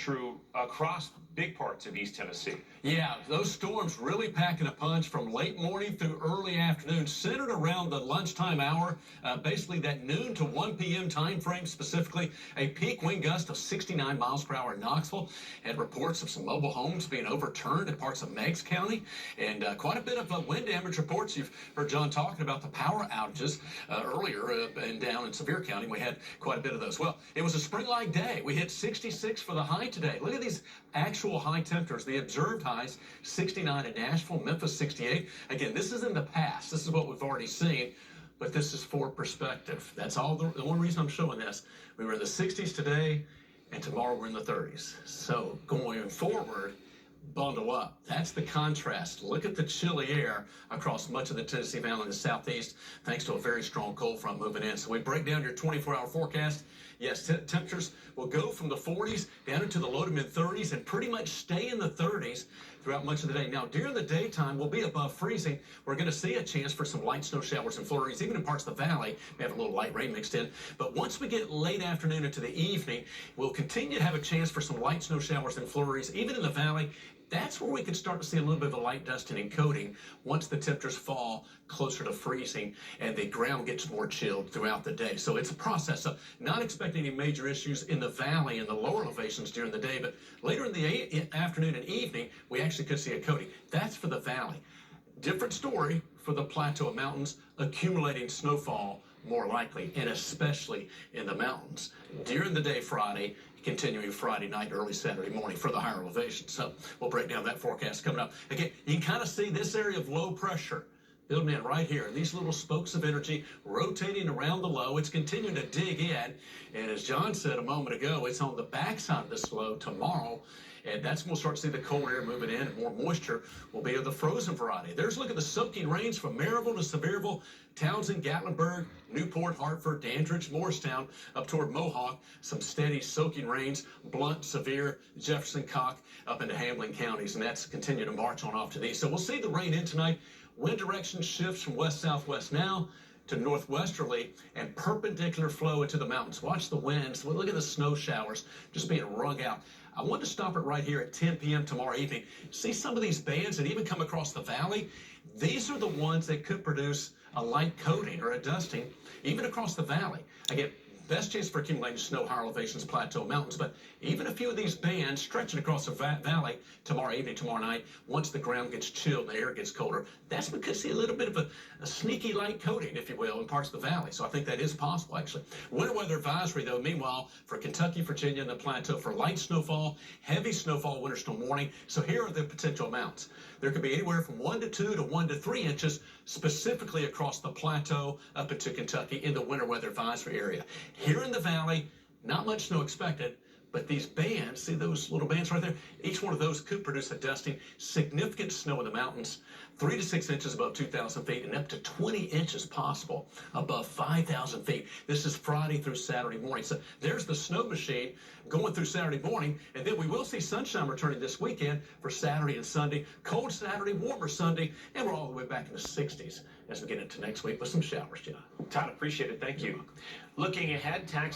true across big parts of East Tennessee. Yeah, those storms really packing a punch from late morning through early afternoon, centered around the lunchtime hour, basically that noon to 1 p.m. time frame specifically. A peak wind gust of 69 miles per hour in Knoxville. Had reports of some mobile homes being overturned in parts of Meigs County, and quite a bit of wind damage reports. You've heard John talking about the power outages earlier, and down in Sevier County we had quite a bit of those. Well, it was a spring-like day. We hit 66 for the high today. Look at these actual high temperatures. The observed highs, 69 in Nashville, Memphis 68. Again, this is in the past. This is what we've already seen, but this is for perspective. That's all the one reason I'm showing this. We were in the 60s today, and tomorrow we're in the 30s. So going forward, bundle up. That's the contrast. Look at the chilly air across much of the Tennessee Valley in the southeast, thanks to a very strong cold front moving in. So we break down your 24-hour forecast. Yes, temperatures will go from the 40s down into the low to mid 30s and pretty much stay in the 30s throughout much of the day. Now, during the daytime, we'll be above freezing. We're going to see a chance for some light snow showers and flurries, even in parts of the valley. We have a little light rain mixed in. But once we get late afternoon into the evening, we'll continue to have a chance for some light snow showers and flurries, even in the valley. That's where we can start to see a little bit of a light dusting and coating once the temperatures fall closer to freezing and the ground gets more chilled throughout the day. So it's a process. So not expecting any major issues in the valley and the lower elevations during the day, but later in the afternoon and evening, we actually could see a coating. That's for the valley. Different story for the plateau of mountains, accumulating snowfall more likely, and especially in the mountains. During the day Friday, continuing Friday night, early Saturday morning for the higher elevation. So we'll break down that forecast coming up. Again, you can kind of see this area of low pressure building in right here. These little spokes of energy rotating around the low. It's continuing to dig in. And as John said a moment ago, it's on the backside of this low tomorrow. And that's when we'll start to see the cold air moving in, and more moisture will be of the frozen variety. There's a look at the soaking rains from Maryville to Sevierville, Townsend, Gatlinburg, Newport, Hartford, Dandridge, Morristown, up toward Mohawk. Some steady soaking rains, Blunt, Sevier, Jefferson, Cock, up into Hamlin counties, and that's continuing to march on off to these. So we'll see the rain in tonight. Wind direction shifts from west-southwest now to northwesterly and perpendicular flow into the mountains. Watch the winds. Look at the snow showers just being wrung out. I want to stop it right here at 10 p.m. tomorrow evening. See some of these bands that even come across the valley? These are the ones that could produce a light coating or a dusting even across the valley. Again, best chance for accumulating snow, higher elevations, plateau mountains, but even a few of these bands stretching across the valley tomorrow evening, tomorrow night, once the ground gets chilled and the air gets colder, that's because see a little bit of a sneaky light coating, if you will, in parts of the valley. So I think that is possible, actually. Winter weather advisory, though, meanwhile, for Kentucky, Virginia, and the plateau for light snowfall, heavy snowfall, winter storm warning. So here are the potential amounts. There could be anywhere from 1 to 2 to 1 to 3 inches, specifically across the plateau up into Kentucky in the winter weather advisory area. Here in the valley, not much snow expected, but these bands, see those little bands right there? Each one of those could produce a dusting. Significant snow in the mountains, 3 to 6 inches above 2,000 feet and up to 20 inches possible above 5,000 feet. This is Friday through Saturday morning. So there's the snow machine going through Saturday morning, and then we will see sunshine returning this weekend for Saturday and Sunday. Cold Saturday, warmer Sunday, and we're all the way back in the 60s as we get into next week with some showers, John. Todd, appreciate it. Thank you. Looking ahead, taxi